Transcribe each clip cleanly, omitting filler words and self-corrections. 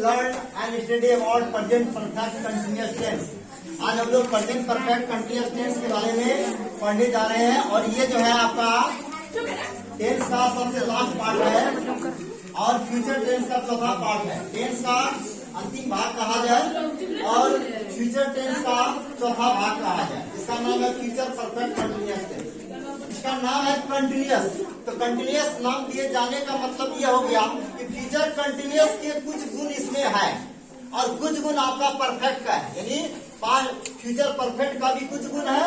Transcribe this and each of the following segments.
learn and study about present perfect continuous tense। आज हम लोग प्रेजेंट परफेक्ट कंटिन्यूअस टेंस के बारे में पढ़ने जा रहे हैं और ये जो है आपका टेंस का सबसे लास्ट पार्ट है और फ्यूचर टेंस का चौथा पार्ट है। टेंस का अंतिम भाग कहा जाए और फ्यूचर टेंस का चौथा भाग कहा जाए। इसका नाम है फ्यूचर परफेक्ट कंटिन्यूअस टेंस। इसका नाम है कंटिन्यूअस। तो कंटिन्यूअस नाम दिए जाने का मतलब यह हो गया कि फ्यूचर कंटिन्यूअस के कुछ गुण इसमें है और कुछ गुण आपका परफेक्ट का है, यानी फ्यूचर परफेक्ट का भी कुछ गुण है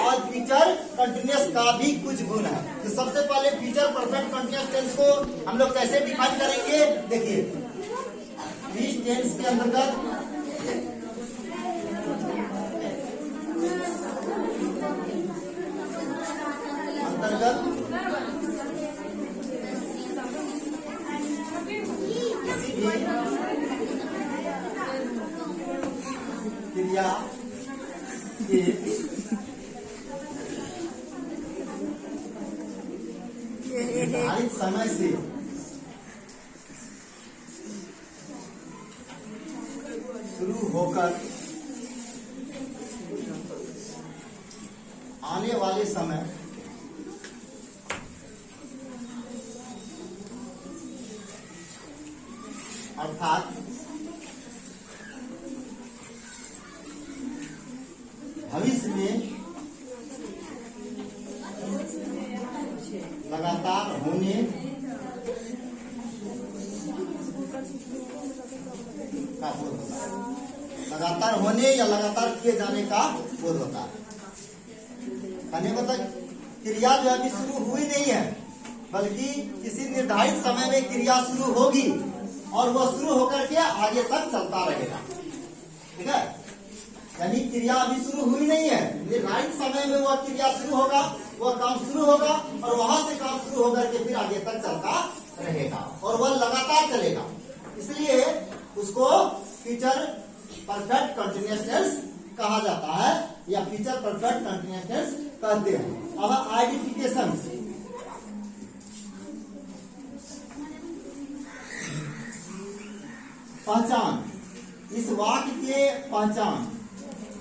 और फ्यूचर कंटिन्यूअस का भी कुछ गुण है। तो सबसे पहले फ्यूचर परफेक्ट कंटिन्यूअस टेंस को हम लोग कैसे डिफाइन करेंगे, देखिए इस टेंस के अंतर्गत किसी भी क्रिया के निर्धारित समय से शुरू होकर आने वाले समय अर्थात भविष्य में लगातार होने का बोध होता है। लगातार होने या लगातार किए जाने का बोध होता है। कहने का मतलब क्रिया जो अभी शुरू हुई नहीं है बल्कि किसी निर्धारित समय में क्रिया शुरू होगी और वो शुरू होकर के आगे तक चलता रहेगा। ठीक है, यानी क्रिया अभी शुरू हुई नहीं है, निर्धारित समय में वह क्रिया शुरू होगा, वह काम शुरू होगा और वहां से काम शुरू होकर के फिर आगे तक चलता रहेगा और वह लगातार चलेगा। इसलिए उसको फ्यूचर परफेक्ट कंटिन्यूअस टेंस कहा जाता है या फ्यूचर परफेक्ट कंटिन्यूअस टेंस कहते हैं। अब आइडेंटिफिकेशन, पहचान, इस वाक्य के पहचान।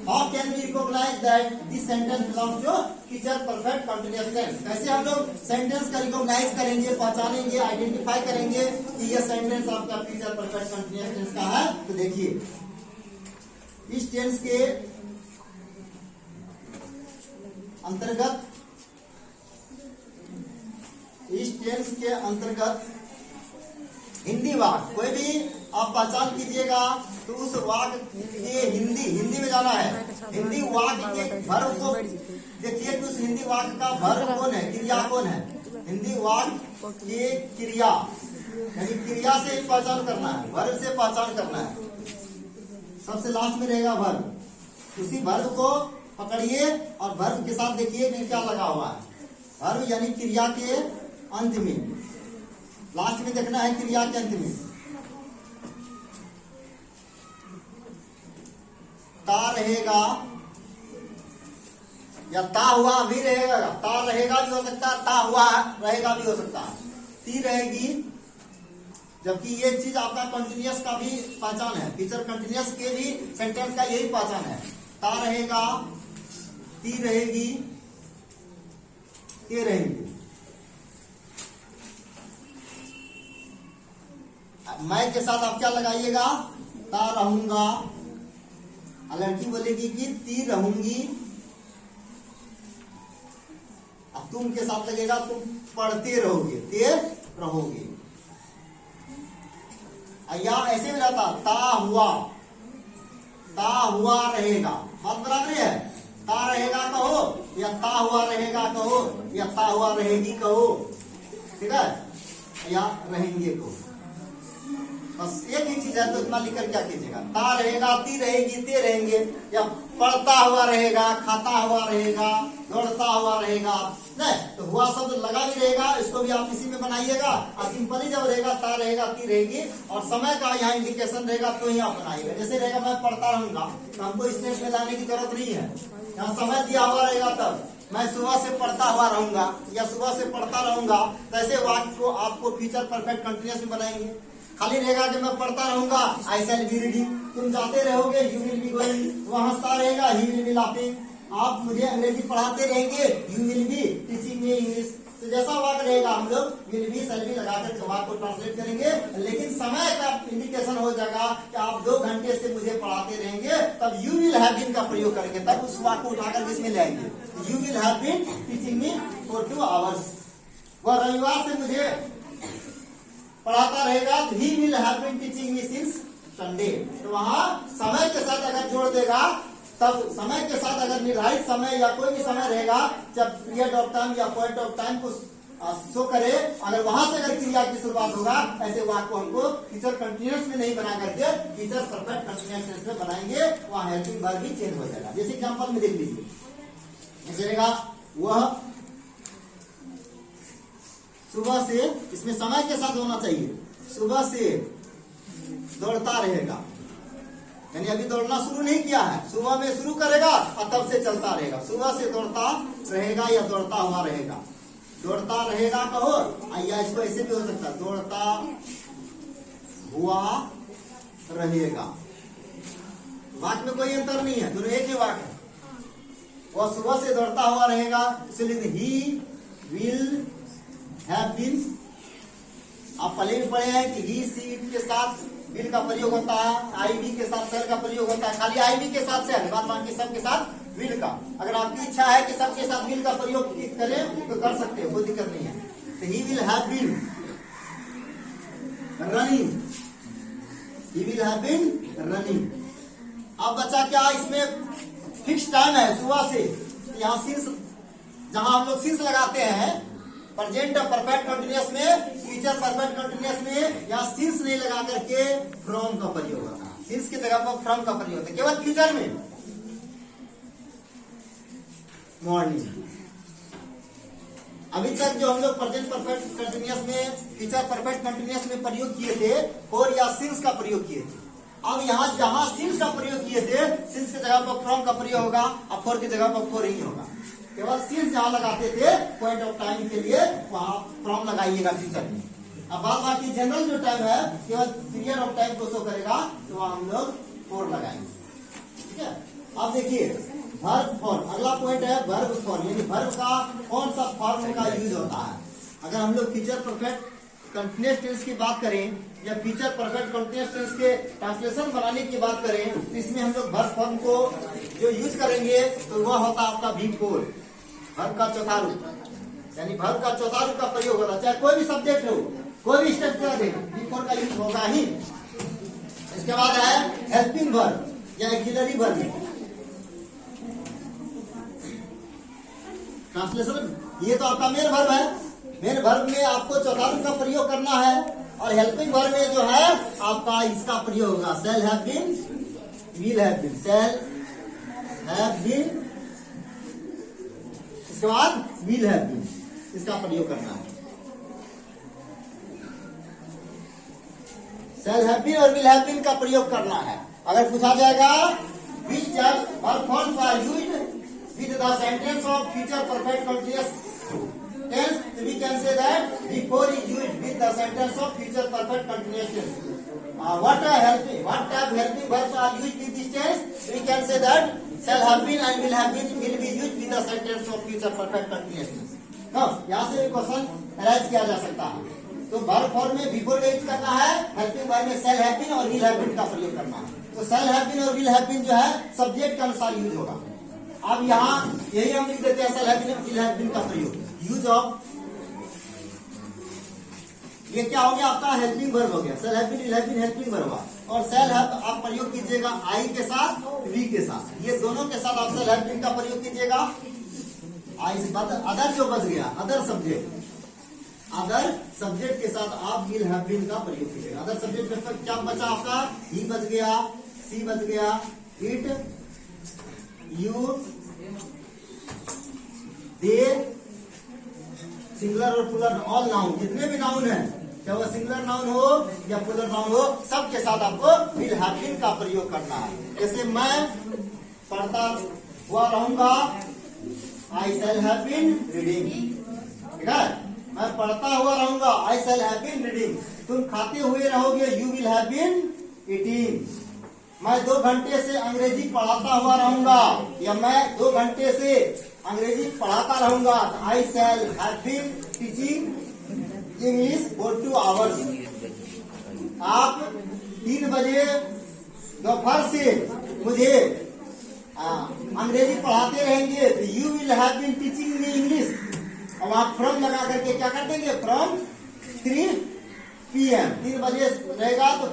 How can we recognize that this sentence belongs to future perfect continuous tense? कैसे हम लोग सेंटेंस का रिकॉग्नाइज करेंगे, पहचानेंगे, आइडेंटिफाई करेंगे कि यह सेंटेंस आपका फ्यूचर परफेक्ट कंटिन्यूअस टेंस का है? तो देखिए इस टेंस के अंतर्गत हिंदी वाक्य कोई भी आप पहचान कीजिएगा तो उस वाक्य के हिंदी में जाना है। हिंदी वाक्य के वर्ब को देखिए कि उस हिंदी वाक्य का वर्ब कौन है, क्रिया कौन है। हिंदी वाक्य के क्रिया यानी क्रिया से ही पहचान करना है, वर्ब से पहचान करना है। सबसे लास्ट में रहेगा वर्ब। उसी वर्ब को पकड़िए और वर्ब के साथ देखिए कि क्या लगा हुआ है। वर्ब यानी क्रिया के अंत में, लास्ट में देखना है क्रिया के अंत में। ता रहेगा या ता हुआ भी रहेगा, ता रहेगा भी हो सकता है, ता हुआ रहेगा भी हो सकता है, ती रहेगी। जबकि ये चीज आपका कंटिन्यूअस का भी पहचान है, फ्यूचर कंटिन्यूअस के भी सेंटेंस का यही पहचान है। ता रहेगा, ती रहेगी, ते रहेंगे। मैं के साथ आप क्या लगाइएगा, ता रहूंगा। लड़की बोलेगी कि ती रहूंगी। अब तुम के साथ लगेगा तुम पढ़ते रहोगे, ते रहोगे। या ऐसे भी रहता ता हुआ रहेगा, बात बराबर है। ता रहेगा कहो या ता हुआ रहेगा कहो या ता हुआ रहेगी कहो, ठीक है, या रहेंगे कहो। बस एक ही चीज है, तो इतना लिखकर क्या कीजिएगा, ता रहेगा, ती रहेगी, ते रहेंगे, या पढ़ता हुआ रहेगा, खाता हुआ रहेगा, दौड़ता हुआ रहेगा, नहीं तो हुआ शब्द लगा भी रहेगा, इसको भी आप इसी में बनाइएगा। और सिंपली जब रहेगा ता रहेगा, ती रहेगी, और समय का यहाँ इंडिकेशन रहेगा तो ही आप बनाइएगा। जैसे रहेगा मैं पढ़ता रहूंगा, तो हमको स्पेस में लाने की जरूरत नहीं है, यहाँ समय दिया हुआ रहेगा। तब मैं सुबह से पढ़ता हुआ रहूंगा या सुबह से पढ़ता रहूंगा, तो ऐसे वाक्य को आपको फ्यूचर परफेक्ट कंटिन्यूअस में बनाएंगे। खाली रहेगा कि मैं पढ़ता रहूंगा, आई शैल बी रीडिंग, तुम जाते रहोगे, यू विल बी गोइंग, वह हंसता रहेगा, ही विल बी लाफिंग, आप मुझे अंग्रेजी पढ़ाते रहेंगे, you will be teaching me English. तो जैसा वाक्य रहेगा हम लोग विल बी शैल बी लगाकर वाक्य को ट्रांसलेट करेंगे, लेकिन समय का इंडिकेशन हो जाएगा कि आप 2 घंटे से मुझे पढ़ाते रहेंगे, तब यू विल हैव बीन का प्रयोग करेंगे, तब उस वाक्य को उठाकर किसमें लाएंगे, you will have been teaching me for 2 hours. वह रविवार से मुझे पढ़ाता रहेगा, he will have been teaching me since Sunday. तो वहां समय के साथ अगर जोड़ देगा, तब समय के साथ अगर निर्धारित समय या कोई भी समय रहेगा, जब पीरियड ऑफ टाइम या पॉइंट ऑफ टाइम को शो करे, अगर वहां से अगर क्रिया की शुरुआत होगा, ऐसे वाक्य को हमको फ्यूचर कंटिन्यूअस में नहीं बना करके फ्यूचर परफेक्ट कंटिन्यूअस टेंस में बनाएंगे, वहां हेल्पिंग वर्ब भी चेंज हो जाएगा। जैसे एग्जांपल में देख लीजिए, जैसे रहेगा वह सुबह से, इसमें समय के साथ होना चाहिए, सुबह से दौड़ता रहेगा, यानी अभी दौड़ना शुरू नहीं किया है, सुबह में शुरू करेगा और तब से चलता रहेगा। सुबह से दौड़ता रहेगा या दौड़ता हुआ रहेगा, दौड़ता रहेगा कहो, या इसको ऐसे भी हो सकता है, दौड़ता हुआ रहेगा। वाक्य में कोई अंतर नहीं है, दोनों एक ही वाक्य है। वह सुबह से दौड़ता हुआ रहेगा, इसलिए ही विल हैव बीन। आप पहले भी पढ़े हैं कि ही सी इट के साथ विल का प्रयोग होता है, आई बी के साथ सेल का प्रयोग होता है, खाली आई बी के साथ सेल, बात बाकी सब के साथ विल का। अगर आपकी इच्छा है कि सबके साथ विल का प्रयोग करें तो कर सकते हो, कोई दिक्कत नहीं है। तो he will have been running, he will have been running. अब बचा क्या, इसमें फिक्स टाइम है सुबह से, यहाँ सिंस, जहां हम लोग सिंस लगाते हैं प्रेजेंट परफेक्ट कंटिन्यूअस में, फ्यूचर परफेक्ट कंटिन्यूअस में यहाँ सिंस नहीं लगा करके फ्रॉम का प्रयोग होता है, सिंस की जगह पर फ्रॉम का प्रयोग होता है केवल फ्यूचर में। मॉर्निंग, अभी तक जो हम लोग प्रेजेंट परफेक्ट कंटिन्यूअस में, फ्यूचर परफेक्ट कंटिन्यूअस में प्रयोग किए थे, फॉर या सिंस का प्रयोग किए थे। अब यहाँ जहां सिंस का प्रयोग किए थे, सिंस की जगह पर फ्रॉम का प्रयोग होगा, अब फॉर की जगह पर फॉर ही होगा। केवल सिंस जहां लगाते थे पॉइंट ऑफ टाइम के लिए, वहां फ्रॉम लगाइएगा फ्यूचर में। अब बात बाकी जनरल जो टाइम है, केवल पीरियड ऑफ टाइम को शो करेगा, तो वहां हम लोग फॉर लगाएंगे। ठीक है, अब देखिए वर्ब फॉर्म, अगला पॉइंट है वर्ब फॉर्म, यानी वर्ब का कौन सा फॉर्म का यूज होता है। अगर हम लोग फ्यूचर परफेक्ट कंटिन्यूअस टेंस की बात करें या फ्यूचर परफेक्ट कंटिन्यूअस टेंस के ट्रांसलेशन बनाने की बात करें, तो इसमें हम लोग वर्ब फॉर्म को जो यूज करेंगे तो वह होता है आपका बी फोर, वर्ब का चौथा रूप, यानी वर्ब का चौथा रूप का प्रयोग होता है, चाहे कोई भी सब्जेक्ट हो, कोई भी स्ट्रक्चर दे, बी फोर का यूज होगा ही। इसके बाद है हेल्पिंग वर्ब या एक्सिलरी वर्ब। ट्रांसलेशन, ये तो आपका मेन वर्ब है, मेन वर्ब में आपको चौथा रूप का प्रयोग करना है, और हेल्पिंग वर्ब में जो है आपका इसका प्रयोग होगा, shall have been, will have been, shall have been, इसके बाद विल हैव बीन, इसका प्रयोग करना है। शैल हैव बीन और विल हैव बीन का प्रयोग करना है। अगर पूछा जाएगा which verb forms are used with the sentence of future perfect continuous tense, we can say that before is used with the sentence of future perfect continuous tense. What type of helping verbs are used with this tense? We can say that shall have been and will have been will be used with the sentence of future perfect continuous tense. यहाँ से question arise किया जा सकता है। तो verb form में before का use करना है, हेल्पिंग वर्ब में शैल हैव बीन और विल हैव बीन का प्रयोग करना है। तो शैल हैव बीन और विल हैव बीन जो है सब्जेक्ट के अनुसार यूज होगा। अब यहाँ यही हम लिख देते हैं शैल हैव बीन और विल हैव बीन का प्रयोग, यूज ऑफ, ये क्या हो गया आपका हेल्पिंग वर्ब हो गया, shall have been will have been helping verb हुआ, और शैल हैव आप प्रयोग कीजिएगा आई के साथ, वी के साथ, ये दोनों के साथ आप शैल हैव बीन का प्रयोग कीजिएगा। आई से बाद अदर जो बच गया, अदर सब्जेक्ट के साथ आप विल हैव बीन का प्रयोग कीजिएगा। अदर सब्जेक्ट में क्या बचा आपका, ही बच गया, सी बच गया, इट यू, दे, सिंगुलर और प्लूरल ऑल नाउन, जितने भी नाउन है, चाहे वो सिंगुलर नाउन हो या प्लूरल नाउन हो, सबके साथ आपको विल हैव बीन का प्रयोग करना है। जैसे मैं पढ़ता हुआ रहूंगा, I shall have been reading, ठीक है, मैं पढ़ता हुआ रहूंगा, I shall have been reading. तुम खाते हुए रहोगे, you will have been eating. मैं 2 घंटे से अंग्रेजी पढ़ाता हुआ रहूंगा, या मैं 2 घंटे से अंग्रेजी पढ़ाता रहूंगा, I shall have been teaching English for 2 hours. आप 3 बजे दोपहर से मुझे अंग्रेजी पढ़ाते रहेंगे, तो you will have been teaching me English. अब आप फ्रॉम लगा करके क्या कर देंगे, फ्रॉम 3 PM, 3 बजे रहेगा तो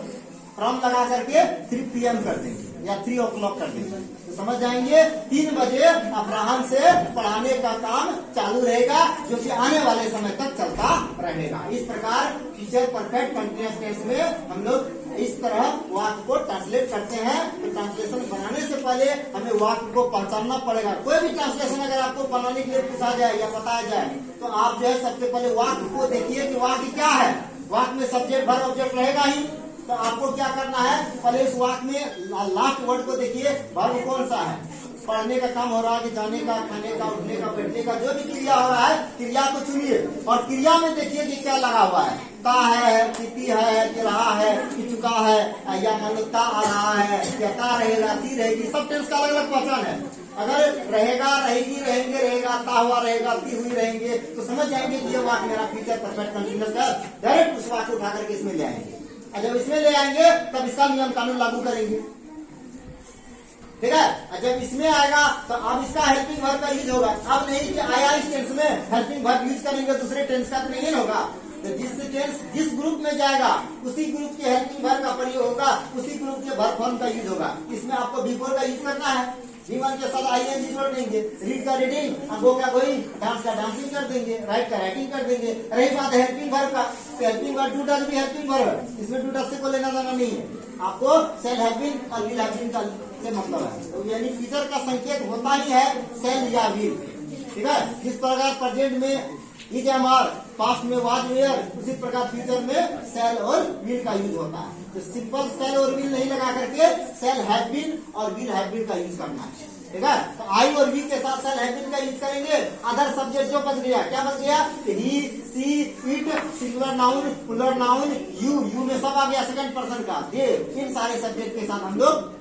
फ्रॉम लगा करके 3 PM कर देंगे या 3 o'clock कर देंगे, तो समझ जाएंगे 3 बजे अपराह्न से पढ़ाने का काम चालू रहेगा, जो कि आने वाले समय तक चलता रहेगा। इस प्रकार फ्यूचर परफेक्ट कंटीन्यूअस टेंस में हम लोग इस तरह वाक्य को ट्रांसलेट करते हैं। तो ट्रांसलेशन बनाने से पहले हमें वाक्य को पहचानना पड़ेगा। कोई भी ट्रांसलेशन अगर आपको बनाने के लिए पूछा जाए या बताया जाए, तो आप जो है सबसे पहले वाक्य को देखिए कि वाक्य क्या है। वाक्य में सब्जेक्ट वर्ब ऑब्जेक्ट रहेगा ही, तो आपको क्या करना है, पहले इस वाक्य में लास्ट वर्ड को देखिए, वर्ब कौन सा है। पढ़ने का काम हो रहा है कि जाने का, खाने का, उठने का, बैठने का, जो भी क्रिया हो रहा है, क्रिया को चुनिए और क्रिया में देखिए कि क्या लगा हुआ है। ता है, पीती है, कि रहा है, कि चुका है, या मान लो ता आ रहा है, या ता रहेगा, ती रहेगी, सब टेंस का अलग अलग पहचान है। अगर रहेगा, रहेगी, रहेंगे, रहेगा, ता हुआ रहेगा, ती हुई रहेंगे, तो समझ जाएंगे कि ये वाक्य मेरा फ्यूचर परफेक्ट कंटीन्यूअस है। डायरेक्ट उस वाक्य उठा करके इसमें ले आएंगे, और जब इसमें ले आएंगे तब इसका नियम कानून लागू करेंगे, ठीक है। और जब इसमें आएगा तो अब इसका हेल्पिंग वर्ब का यूज होगा। अब नहीं कि आया इस टेंस में हेल्पिंग वर्ब यूज करेंगे, दूसरे टेंस का तो नहीं होगा। तो जिस ग्रुप में जाएगा उसी ग्रुप के हेल्पिंग वर्ब का प्रयोग होगा, उसी ग्रुप के वर्ब फॉर्म का यूज होगा। इसमें आपको बिफोर का यूज करना है, जीवन के साथ आईएनजी जोड़ देंगे, रीड का रीडिंग, गो का गोइंग, डांस का डांसिंग कर देंगे, राइट का राइटिंग कर देंगे। रही बात हेल्पिंग वर्ब का, तो हेल्पिंग वर्ब डू डज भी हेल्पिंग वर्ब है, इसमें डू डज से को लेना देना नहीं है। आपको सेल हैव बीन और विल हैव बीन का से मतलब है, तो यानी फ्यूचर का संकेत होता ही है सेल या विल, ठीक है। जिस प्रकार प्रेजेंट में इज एमआर, पास्ट में वाज वेयर, उसी प्रकार फ्यूचर में सेल और विल का यूज होता है। तो सिंपल सेल और विल नहीं लगा करके सेल हैव बीन और विल हैव बीन का यूज करना है, ठीक है। तो आई और वी के साथ सेल हैव बीन का यूज करेंगे। अदर सब्जेक्ट जो बच गया, क्या बच गया, he, she, it, singular noun, plural noun, you में सब आ गया सेकंड पर्सन का, दे, इन सारे सब्जेक्ट के साथ हम लोग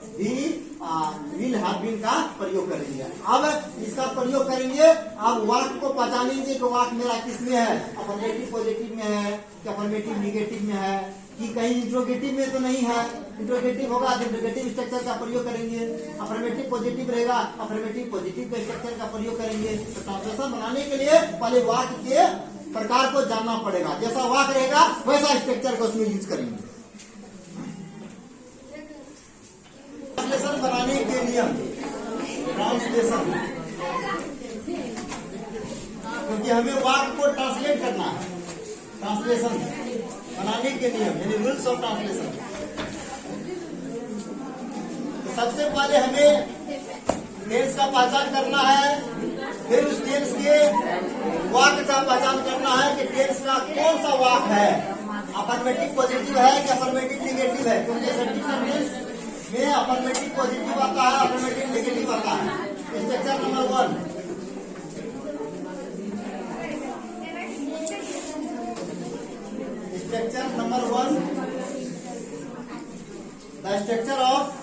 विल हैव बीन का प्रयोग करेंगे। अब इसका प्रयोग करेंगे, अब वाक्य को पहचानेंगे कि वाक्य मेरा किसमें है, अफर्मेटिव पॉजिटिव में है कि अफर्मेटिव निगेटिव में है, कि कहीं इंट्रोगेटिव में तो नहीं है। इंट्रोगेटिव होगा तो इंट्रोगेटिव स्ट्रक्चर का प्रयोग करेंगे, अफर्मेटिव पॉजिटिव रहेगा, अफर्मेटिव पॉजिटिव के स्ट्रक्चर का प्रयोग करेंगे। तो ट्रांसलेशन बनाने के लिए पहले वाक्य के प्रकार को जानना पड़ेगा, जैसा वाक्य रहेगा वैसा स्ट्रक्चर को उसमें यूज करेंगे। ट्रांसलेशन बनाने के नियम, ट्रांसलेशन, क्योंकि हमें वाक्य को ट्रांसलेट करना है। ट्रांसलेशन बनाने के नियम यानी रूल्स ऑफ ट्रांसलेशन। तो सबसे पहले हमें टेंस का पहचान करना है, फिर उस टेंस के वाक्य का पहचान करना है कि टेंस का कौन सा वाक्य है, अफर्मेटिव पॉजिटिव है कि अफर्मेटिव निगेटिव है। क्योंकि सेंटेंस में अफर्मेटिव पॉजिटिव आता है, अफर्मेटिव नेगेटिव आता है। Structure number 1, structure number 1, the structure of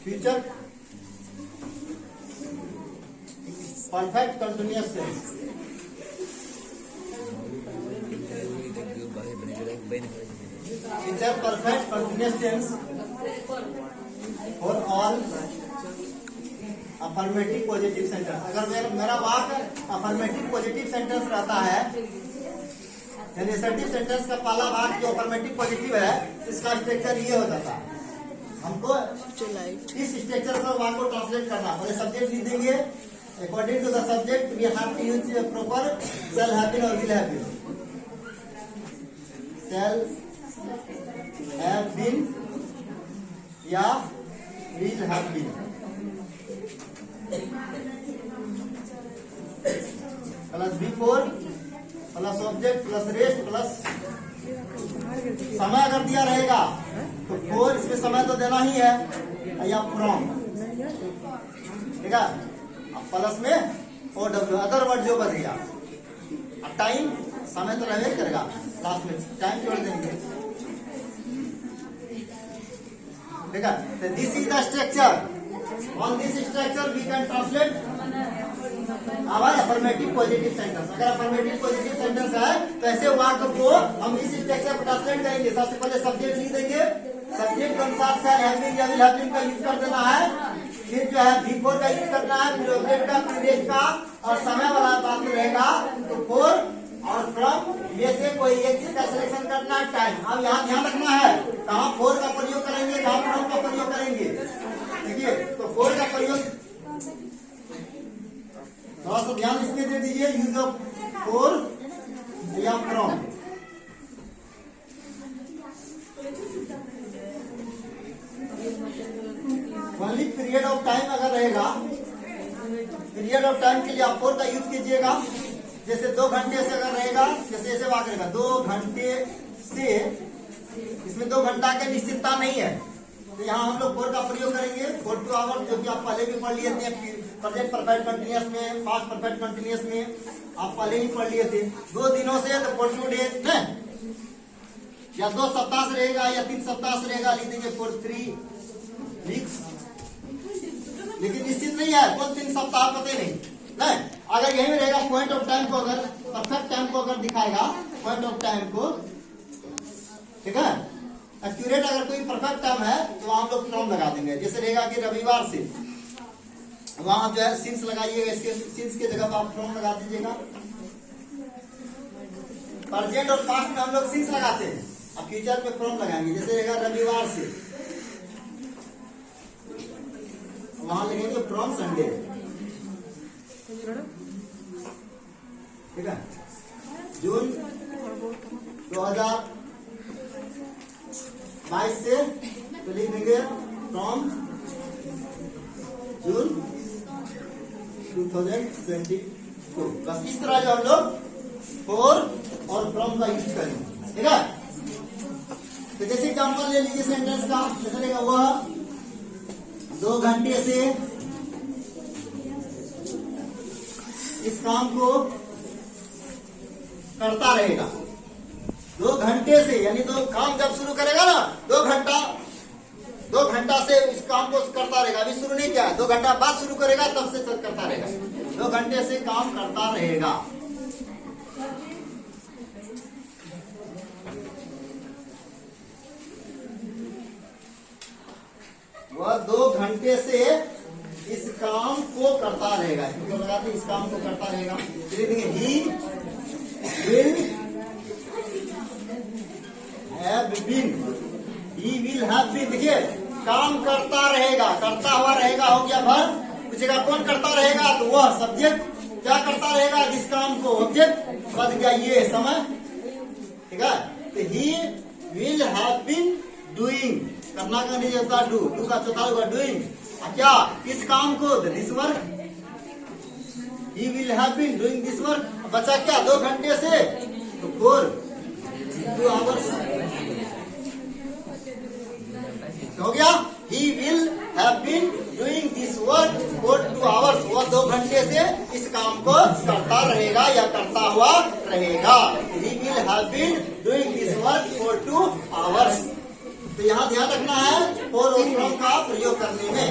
future perfect continuous tense. Future perfect continuous tense for all affirmative positive sentence. अगर मेरा वाक्य अफर्मेटिव पॉजिटिव सेंटेंस रहता है, यानी असर्टिव सेंटेंस का पहला भाग जो अफर्मेटिव पॉजिटिव है, इसका स्ट्रक्चर ये हो जाता है। हमको इस स्ट्रक्चर पर वाक्य को ट्रांसलेट करना, पहले सब्जेक्ट लिख देंगे, according to the subject we have to use proper shall have been और will have been. Shall have been या will have been plus before plus object plus rest plus समय अगर दिया रहेगा तो फोर, इसमें समय तो देना ही है, या फ्रॉम, ठीक है। अब प्लस में OW, अदर वर्ड जो बच गया। टाइम, समय तो रहने करेगा, लास्ट में टाइम जोड़ देंगे, ठीक है। तो this is the structure, on this structure we can translate our affirmative positive sentence. अगर अफर्मेटिव पॉजिटिव सेंटेंस है तो ऐसे वाक्य को हम इस स्ट्रक्चर पर ट्रांसलेट करेंगे। सबसे पहले सब्जेक्ट लिख देंगे, सब्जेक्ट के अनुसार शैल हैव बीन या विल हैव बीन का यूज कर देना है, फिर जो है बिफोर का यूज करना है, फिर ऑब्जेक्ट का, फिर रेस्ट का, और समय वाला बात में रहेगा तो फोर और फ्रॉम में से कोई एक चीज का सिलेक्शन करना है, टाइम। अब यहाँ ध्यान रखना है कहाँ फोर का प्रयोग करेंगे, कहाँ फ्रॉम का प्रयोग करेंगे। देखिए तो फोर का प्रयोग थोड़ा सा ध्यान इसमें दे दीजिए, यूज ऑफ फोर या from. Only period of time अगर रहेगा, पीरियड ऑफ टाइम के लिए आप फोर का यूज कीजिएगा। जैसे 2 घंटे से अगर रहेगा, जैसे ऐसे वाक्य रहेगा 2 घंटे से, इसमें 2 घंटा की निश्चितता नहीं है, तो यहाँ हम लोग फोर का प्रयोग करेंगे। 4 to आवर, जो कि आप पहले भी पढ़ लिए थे प्रेजेंट परफेक्ट कंटिन्यूअस में, पास्ट परफेक्ट कंटिन्यूअस में आप पहले ही पढ़ लिए थे। 2 दिनों से तो 4 days है, या 2 सप्ताह से रहेगा या 3 सप्ताह से रहेगा, लिख देंगे 4 3 weeks। लेकिन निश्चित नहीं है, कौन 3 सप्ताह पता नहीं। अगर यही में रहेगा पॉइंट ऑफ टाइम को, अगर परफेक्ट टाइम को अगर दिखाएगा, पॉइंट ऑफ टाइम को, ठीक है। एक्यूरेट अगर कोई परफेक्ट टाइम है तो हम लोग फ्रॉम लगा देंगे। जैसे रहेगा कि रविवार से, वहां जो है सिंस लगाइएगा, इसके सिंस के जगह पर आप फ्रॉम लगा दीजिएगा। प्रेजेंट और पास्ट में हम लोग सिंस लगाते हैं, अब फ्यूचर में फ्रॉम लगाएंगे। जैसे रहेगा रविवार से, वहां लगेंगे फ्रॉम संडे, ठीक है। जून 2022 से तो लिख देंगे फ्रॉम जून 2022। बस इस तरह जो हम लोग फोर और फ्रॉम का यूज करेंगे, ठीक है। तो जैसे एग्जाम्पल ले लीजिए सेंटेंस का, जैसे रहेगा वह 2 घंटे से इस काम को करता रहेगा। 2 घंटे से, यानी तो काम जब शुरू करेगा ना, 2 घंटा से इस काम को करता रहेगा। अभी शुरू नहीं किया है, 2 घंटा बाद शुरू करेगा, तब से करता रहेगा। 2 घंटे से काम करता रहेगा। वह 2 घंटे से इस काम को करता रहेगा, इसको लगाते इस काम को करता रहेगा। He will have been, he will have been. देखिए काम करता रहेगा, करता हुआ रहेगा हो गया वर्ब। पूछेगा कौन करता रहेगा, तो वह सब्जेक्ट क्या करता रहेगा, जिस काम को, ऑब्जेक्ट बच गया ये समय, ठीक है। तो he will have been doing, करना का नहीं होता डू, डू का चौथा होगा डूइंग। क्या, इस काम को, this work, he will have been doing this work. बचा क्या, 2 घंटे से, तो 4 hours हो गया। He will have been doing this work for 2 hours। वो 2 घंटे से इस काम को करता रहेगा या करता हुआ रहेगा। He will have been doing this work for 2 hours। तो यहाँ ध्यान रखना है फॉर और फ्रॉम का प्रयोग करने में।